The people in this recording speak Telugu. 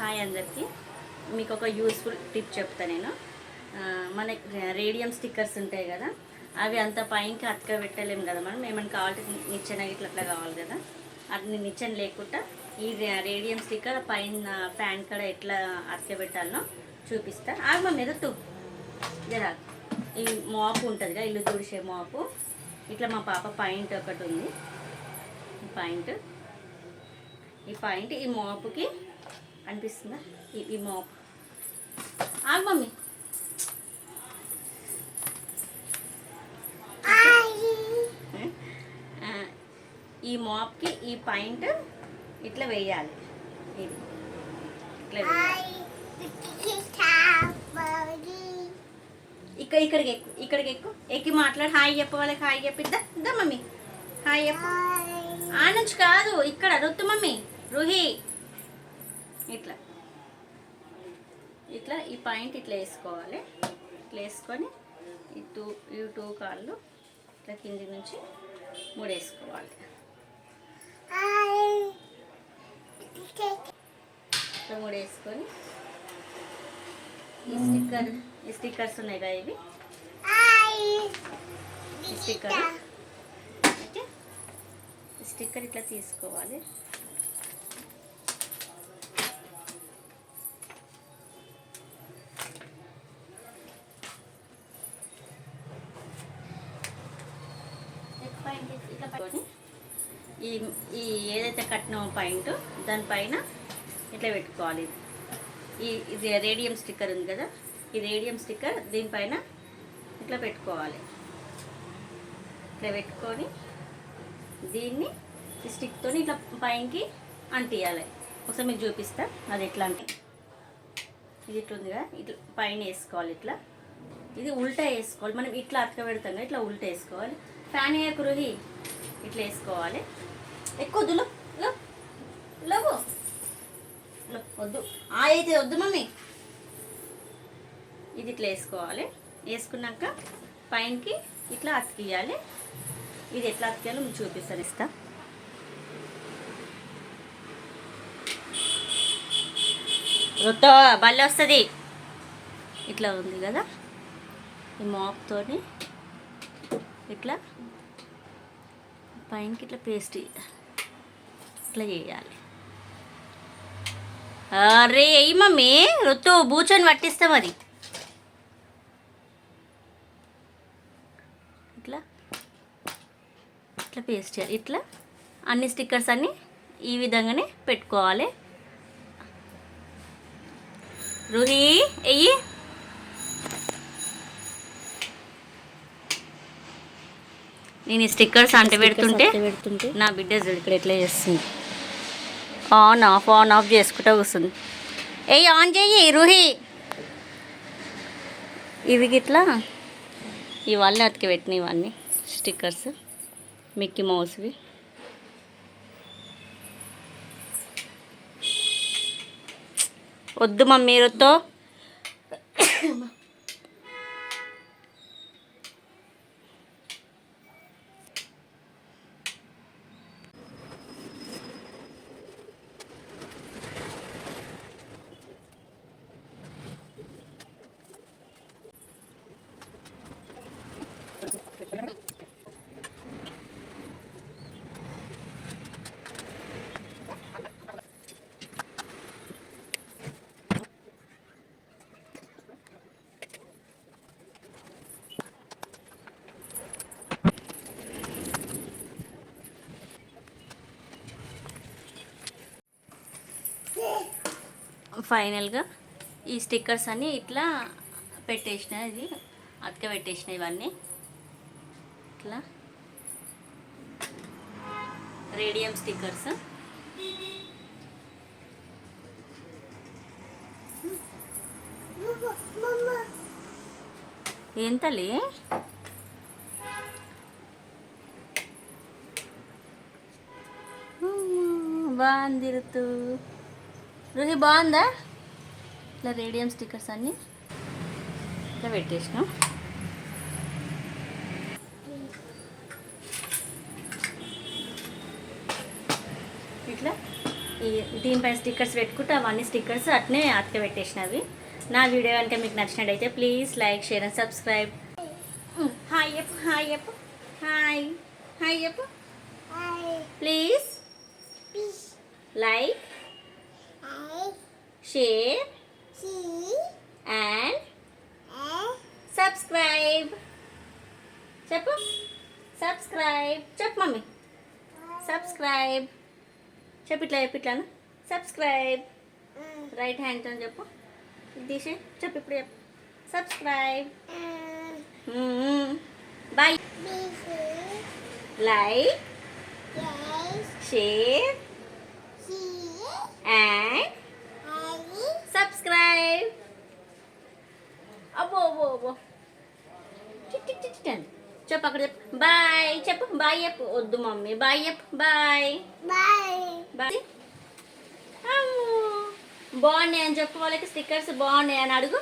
హాయ్ అందరికీ. మీకు ఒక యూస్ఫుల్ టిప్ చెప్తా నేను. మన రేడియం స్టిక్కర్స్ ఉంటాయి కదా, అవి అంత పైకి అతక పెట్టలేము కదా. మనం ఏమైనా కావాలంటే నిచ్చెన ఇట్లా కావాలి కదా, అది నిచ్చెన లేకుండా ఈ రేడియం స్టిక్కర్ పైన ఫ్యాన్ కాడ ఎట్లా అతక పెట్టాలనో చూపిస్తా. ఆగమ మీద టూ జరా ఈ మాపు ఉంటుంది కదా, ఇల్లు తుడిసే మాపు. ఇట్లా మా పాప పాయింట్ ఒకటి ఉంది, ఈ పాయింట్ ఈ మాపుకి అనిపిస్తుందా? ఈ మాప్ ఆగు మమ్మీ. ఈ మాప్కి ఈ పాయింట్ ఇట్లా వేయాలి. ఇది ఇట్లా వేయాలి. ఇక్కడికి ఎక్కువ ఎక్కి మాట్లాడు. హాయ్ చెప్ప వాళ్ళకి, హాయ్ చెప్పిద్దా. ఇద్దా మమ్మీ హాయ్ చెప్పు. ఆ నుంచి కాదు, ఇక్కడ రొత్తు మమ్మీ. రుహి ఇట్లా ఇట్లా ఈ పాయింట్ ఇట్లా వేసుకోవాలి. ఇట్లా వేసుకొని ఈ టూ కాళ్ళు ఇట్లా కింది నుంచి ముడేసుకోవాలి. ఇట్లా ముడేసుకొని ఈ స్టిక్కర్స్ ఉన్నాయి కదా, ఇవి ఈ స్టిక్కర్ ఇట్లా తీసుకోవాలి. ఇట్లా పట్టుకొని ఈ ఏదైతే కట్టిన పాయింట్ దానిపైన ఇట్లా పెట్టుకోవాలి. ఇది రేడియం స్టిక్కర్ ఉంది కదా, ఈ రేడియం స్టిక్కర్ దీనిపైన ఇట్లా పెట్టుకోవాలి. ఇట్లా పెట్టుకొని దీన్ని ఈ స్టిక్తో ఇట్లా పైకి అంటియాలి. ఒకసారి మీకు చూపిస్తా అది ఎట్లా అంటే. ఇది ఇట్లా ఉంది కదా, ఇట్లా పైన వేసుకోవాలి. ఇట్లా ఇది ఉల్టా వేసుకోవాలి. మనం ఇట్లా అతక పెడతాం కదా, ఇట్లా ఉల్టా వేసుకోవాలి. ఫ్యాన్ కురుహి ఇట్లా వేసుకోవాలి. ఎక్కువ వద్దు లేవు వద్దు, అయితే వద్దు మమ్మీ. ఇది ఇట్లా వేసుకోవాలి. వేసుకున్నాక పైనకి ఇట్లా అతికియాలి. ఇది ఎట్లా అతికేయాలో మీకు చూపిస్తాను. ఇస్తా రొట్టో బల్ల వస్తుంది. ఇట్లా ఉంది కదా, ఈ మాప్తోని ఇట్లా పైనకి ఇట్లా పేస్ట్ ఇట్లా చేయాలి. అరే ఎయ్యి మమ్మీ, రొత్తు బూచొని పట్టిస్తా మరి. ఇట్లా ఇట్లా పేస్ట్ చేయాలి. ఇట్లా అన్ని స్టిక్కర్స్ అన్నీ ఈ విధంగానే పెట్టుకోవాలి. రుహి ఎయ్యి. నేను ఈ స్టిక్కర్స్ అంట పెడుతుంటే నా బిడ్డ ఇక్కడ ఎట్లా చేస్తుంది. ఆన్ ఆఫ్ చేసుకుంటూ కూర్చుంది. ఆన్ చెయ్యి రుహి. ఇవి గిట్లా ఇవన్నీ అతికి పెట్టిన ఇవన్నీ స్టిక్కర్స్ మిక్కీ మౌస్వి. వద్దు మమ్మీ రొత్తో. ఫైనల్గా ఈ స్టిక్కర్స్ అన్నీ ఇట్లా పెట్టేసిన, ఇది అతక పెట్టేసిన ఇవన్నీ ఇట్లా రేడియం స్టిక్కర్స్. ఏం తల్లి బాగుంది రుతు. రుహి బాగుందా? ఇట్లా రేడియం స్టిక్కర్స్ అన్నీ ఇట్లా పెట్టేసినాం. ఇట్లా దీనిపైన స్టిక్కర్స్ పెట్టుకుంటే అవన్నీ స్టిక్కర్స్ అట్నే అతక పెట్టేసినవి. నా వీడియో కనుక మీకు నచ్చినట్టయితే please like, share and subscribe. Hi చెప్పు, హాయ్ చెప్పు, హాయ్ హాయ్ చెప్పు. Please like, share and subscribe. చెప్పు సబ్స్క్రైబ్. చెప్పు మమ్మీ సబ్స్క్రైబ్. చెప్పు ఇట్లా చెప్పు, ఇట్లాను సబ్స్క్రైబ్. రైట్ హ్యాండ్తో చెప్పు, ఇది తీసే చెప్పు, ఇప్పుడు చెప్పు subscribe. Bye. Like, share and subscribe. అబ్బో అబ్బో అబ్బో. చెప్పు అక్కడ చెప్పు బాయ్. చెప్పు బాయ్ చెప్పు. వద్దు మమ్మీ, బాయ్ చెప్పు. Bye bye. బాగున్నాయి అని చెప్పు, వాళ్ళకి స్టిక్కర్స్ బాగున్నాయి అని అడుగు.